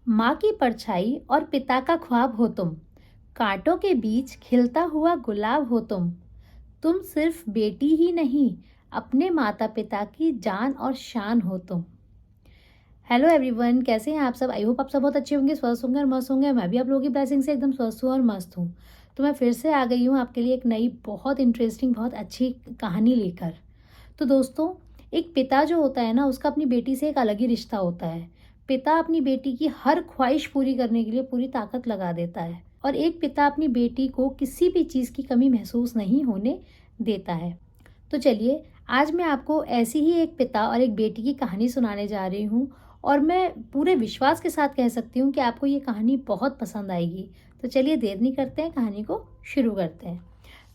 माँ की परछाई और पिता का ख्वाब हो तुम, कांटों के बीच खिलता हुआ गुलाब हो तुम सिर्फ बेटी ही नहीं, अपने माता पिता की जान और शान हो तुम। हेलो एवरीवन, कैसे हैं आप सब? आई होप आप सब बहुत अच्छे होंगे, स्वस्थ होंगे और मस्त होंगे। मैं भी आप लोगों की ब्लेसिंग से एकदम स्वस्थ हूँ और मस्त हूँ। तो मैं फिर से आ गई हूँ आपके लिए एक नई बहुत इंटरेस्टिंग, बहुत अच्छी कहानी लेकर। तो दोस्तों, एक पिता जो होता है ना, उसका अपनी बेटी से एक अलग ही रिश्ता होता है। पिता अपनी बेटी की हर ख्वाहिश पूरी करने के लिए पूरी ताकत लगा देता है और एक पिता अपनी बेटी को किसी भी चीज़ की कमी महसूस नहीं होने देता है। तो चलिए, आज मैं आपको ऐसी ही एक पिता और एक बेटी की कहानी सुनाने जा रही हूँ और मैं पूरे विश्वास के साथ कह सकती हूँ कि आपको ये कहानी बहुत पसंद आएगी। तो चलिए, देर नहीं करते हैं, कहानी को शुरू करते हैं।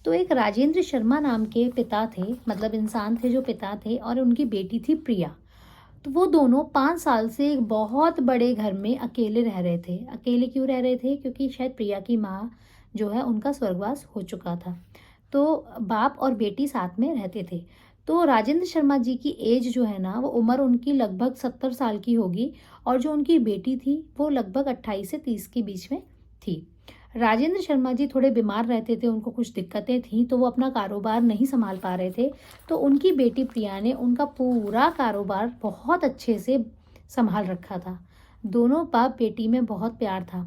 तो एक राजेंद्र शर्मा नाम के पिता थे, मतलब इंसान थे जो पिता थे, और उनकी बेटी थी प्रिया। तो वो दोनों 5 साल से एक बहुत बड़े घर में अकेले रह रहे थे। अकेले क्यों रह रहे थे? क्योंकि शायद प्रिया की माँ जो है उनका स्वर्गवास हो चुका था। तो बाप और बेटी साथ में रहते थे। तो राजेंद्र शर्मा जी की एज जो है ना, वो उम्र उनकी लगभग 70 साल की होगी, और जो उनकी बेटी थी वो लगभग 28 से 30 के बीच में थी। राजेंद्र शर्मा जी थोड़े बीमार रहते थे, उनको कुछ दिक्कतें थीं, तो वो अपना कारोबार नहीं संभाल पा रहे थे। तो उनकी बेटी प्रिया ने उनका पूरा कारोबार बहुत अच्छे से संभाल रखा था। दोनों बाप बेटी में बहुत प्यार था।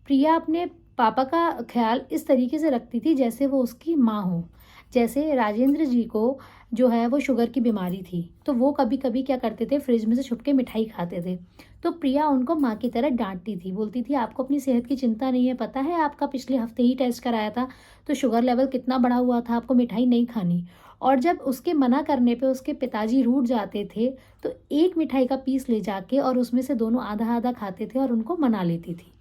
प्रिया अपने पापा का ख्याल इस तरीके से रखती थी जैसे वो उसकी माँ हो। जैसे राजेंद्र जी को जो है वो शुगर की बीमारी थी, तो वो कभी कभी क्या करते थे, फ्रिज में से छुप के मिठाई खाते थे। तो प्रिया उनको माँ की तरह डांटती थी, बोलती थी आपको अपनी सेहत की चिंता नहीं है? पता है आपका पिछले हफ्ते ही टेस्ट कराया था तो शुगर लेवल कितना बढ़ा हुआ था, आपको मिठाई नहीं खानी। और जब उसके मना करने पे उसके पिताजी रूठ जाते थे, तो एक मिठाई का पीस ले जाके और उसमें से दोनों आधा आधा खाते थे और उनको मना लेती थी।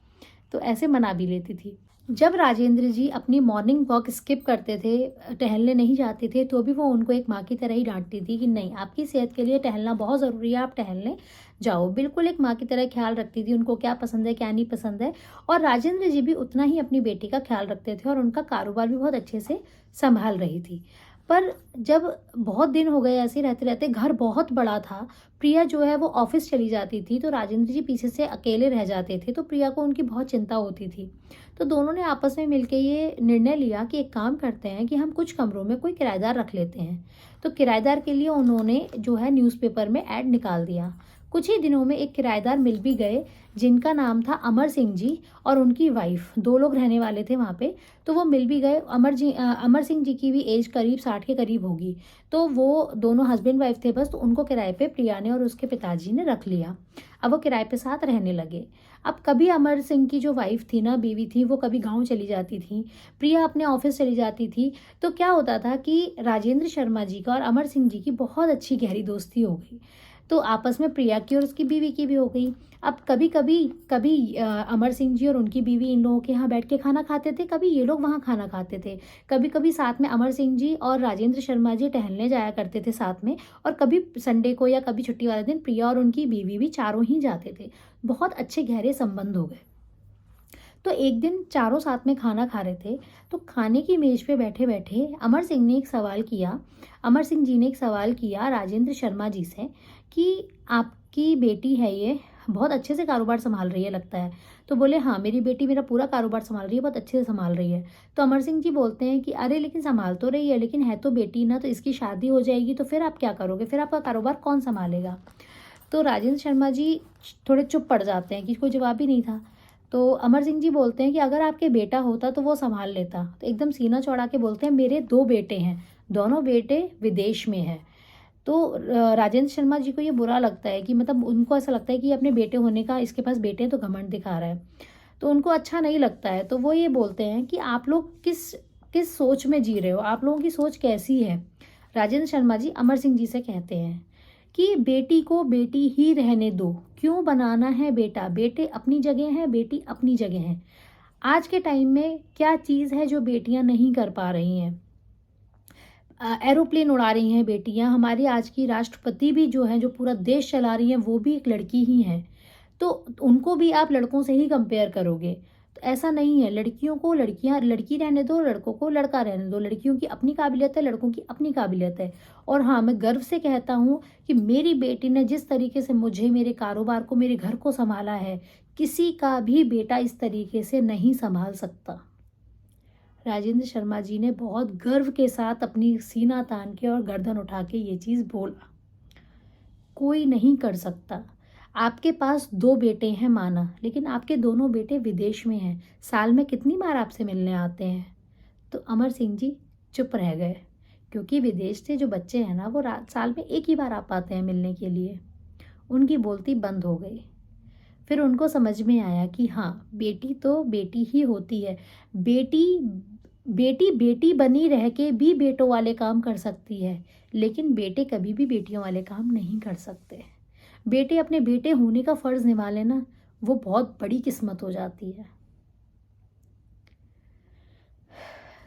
तो ऐसे मना भी लेती थी। जब राजेंद्र जी अपनी मॉर्निंग वॉक स्किप करते थे, टहलने नहीं जाते थे, तो भी वो उनको एक माँ की तरह ही डांटती थी कि नहीं, आपकी सेहत के लिए टहलना बहुत ज़रूरी है, आप टहलने जाओ। बिल्कुल एक माँ की तरह ख्याल रखती थी, उनको क्या पसंद है क्या नहीं पसंद है। और राजेंद्र जी भी उतना ही अपनी बेटी का ख्याल रखते थे और उनका कारोबार भी बहुत अच्छे से संभाल रही थी। पर जब बहुत दिन हो गए ऐसे रहते रहते, घर बहुत बड़ा था, प्रिया जो है वो ऑफिस चली जाती थी, तो राजेंद्र जी पीछे से अकेले रह जाते थे। तो प्रिया को उनकी बहुत चिंता होती थी। तो दोनों ने आपस में मिलकर ये निर्णय लिया कि एक काम करते हैं कि हम कुछ कमरों में कोई किराएदार रख लेते हैं। तो किराएदार के लिए उन्होंने जो है न्यूज़पेपर में ऐड निकाल दिया। कुछ ही दिनों में एक किराएदार मिल भी गए, जिनका नाम था अमर सिंह जी, और उनकी वाइफ। 2 लोग रहने वाले थे वहाँ पे। तो वो मिल भी गए। अमर सिंह जी की भी एज करीब 60 के करीब होगी। तो वो दोनों हस्बैंड वाइफ थे बस। तो उनको किराए पे प्रिया ने और उसके पिताजी ने रख लिया। अब वो किराए पे साथ रहने लगे। अब कभी अमर सिंह की जो वाइफ थी ना, बीवी थी, वो कभी गांव चली जाती थी, प्रिया अपने ऑफिस चली जाती थी। तो क्या होता था कि राजेंद्र शर्मा जी का और अमर सिंह जी की बहुत अच्छी गहरी दोस्ती हो गई। तो आपस में प्रिया की और उसकी बीवी की भी हो गई। अब कभी कभी कभी अमर सिंह जी और उनकी बीवी इन लोगों के यहाँ बैठ के खाना खाते थे, कभी ये लोग वहाँ खाना खाते थे। कभी कभी साथ में अमर सिंह जी और राजेंद्र शर्मा जी टहलने जाया करते थे साथ में। और कभी संडे को या कभी छुट्टी वाले दिन प्रिया और उनकी बीवी भी चारों ही जाते थे। बहुत अच्छे गहरे संबंध हो गए। तो एक दिन चारों साथ में खाना खा रहे थे। तो खाने की मेज पे बैठे बैठे अमर सिंह जी ने एक सवाल किया राजेंद्र शर्मा जी से कि आपकी बेटी है ये, बहुत अच्छे से कारोबार संभाल रही है लगता है। तो बोले हाँ, मेरी बेटी मेरा पूरा कारोबार संभाल रही है, बहुत अच्छे से संभाल रही है। तो अमर सिंह जी बोलते हैं कि अरे लेकिन संभाल तो रही है, लेकिन है तो बेटी ना, तो इसकी शादी हो जाएगी तो फिर आप क्या करोगे? फिर आपका कारोबार कौन संभालेगा? तो राजेंद्र शर्मा जी थोड़े चुप पड़ जाते हैं कि कोई जवाब ही नहीं था। तो अमर सिंह जी बोलते हैं कि अगर आपके बेटा होता तो वो संभाल लेता। तो एकदम सीना चौड़ा के बोलते हैं मेरे 2 बेटे हैं, दोनों बेटे विदेश में हैं। तो राजेंद्र शर्मा जी को ये बुरा लगता है कि मतलब उनको ऐसा लगता है कि अपने बेटे होने का, इसके पास बेटे हैं तो घमंड दिखा रहा है। तो उनको अच्छा नहीं लगता है। तो वो ये बोलते हैं कि आप लोग किस किस सोच में जी रहे हो, आप लोगों की सोच कैसी है? राजेंद्र शर्मा जी अमर सिंह जी से कहते हैं कि बेटी को बेटी ही रहने दो, क्यों बनाना है बेटा? बेटे अपनी जगह हैं, बेटी अपनी जगह है। आज के टाइम में क्या चीज़ है जो बेटियां नहीं कर पा रही हैं? एरोप्लेन उड़ा रही हैं बेटियां। हमारी आज की राष्ट्रपति भी जो है, जो पूरा देश चला रही हैं, वो भी एक लड़की ही हैं। तो उनको भी आप लड़कों से ही कंपेयर करोगे? तो ऐसा नहीं है। लड़कियों को लड़कियां लड़की रहने दो, लड़कों को लड़का रहने दो। लड़कियों की अपनी काबिलियत है, लड़कों की अपनी काबिलियत है। और हाँ, मैं गर्व से कहता हूँ कि मेरी बेटी ने जिस तरीके से मुझे, मेरे कारोबार को, मेरे घर को संभाला है, किसी का भी बेटा इस तरीके से नहीं संभाल सकता। राजेंद्र शर्मा जी ने बहुत गर्व के साथ अपनी सीना तान के और गर्दन उठा के ये चीज़ बोला। कोई नहीं कर सकता। आपके पास 2 बेटे हैं माना, लेकिन आपके दोनों बेटे विदेश में हैं। साल में कितनी बार आपसे मिलने आते हैं? तो अमर सिंह जी चुप रह गए, क्योंकि विदेश से जो बच्चे हैं ना, वो साल में एक ही बार आ पाते हैं मिलने के लिए। उनकी बोलती बंद हो गई। फिर उनको समझ में आया कि हाँ, बेटी तो बेटी ही होती है। बेटी बेटी बेटी बनी रह के भी बेटों वाले काम कर सकती है, लेकिन बेटे कभी भी बेटियों वाले काम नहीं कर सकते। बेटे अपने बेटे होने का फ़र्ज़ निभा लेना, वो बहुत बड़ी किस्मत हो जाती है।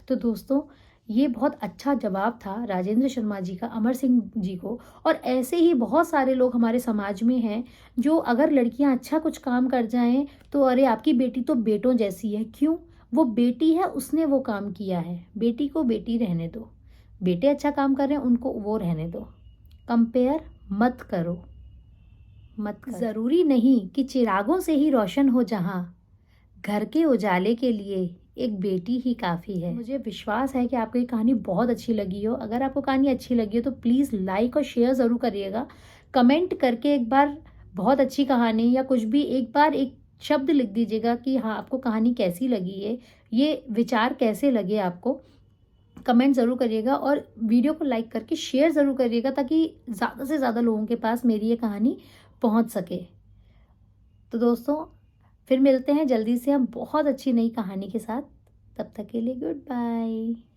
तो दोस्तों, ये बहुत अच्छा जवाब था राजेंद्र शर्मा जी का अमर सिंह जी को। और ऐसे ही बहुत सारे लोग हमारे समाज में हैं, जो अगर लड़कियां अच्छा कुछ काम कर जाएं तो अरे आपकी बेटी तो बेटों जैसी है। क्यों? वो बेटी है, उसने वो काम किया है। बेटी को बेटी रहने दो। बेटे अच्छा काम कर रहे हैं, उनको वो रहने दो। कंपेयर मत करो, मत करो। ज़रूरी नहीं कि चिरागों से ही रोशन हो जहां, घर के उजाले के लिए एक बेटी ही काफ़ी है। मुझे विश्वास है कि आपको ये कहानी बहुत अच्छी लगी हो। अगर आपको कहानी अच्छी लगी हो तो प्लीज़ लाइक और शेयर ज़रूर करिएगा। कमेंट करके एक बार बहुत अच्छी कहानी या कुछ भी एक बार एक शब्द लिख दीजिएगा कि हाँ, आपको कहानी कैसी लगी है, ये विचार कैसे लगे आपको। कमेंट ज़रूर करिएगा और वीडियो को लाइक करके शेयर ज़रूर करिएगा, ताकि ज़्यादा से ज़्यादा लोगों के पास मेरी ये कहानी पहुँच सके। तो दोस्तों, फिर मिलते हैं जल्दी से हम बहुत अच्छी नई कहानी के साथ। तब तक के लिए गुड बाय।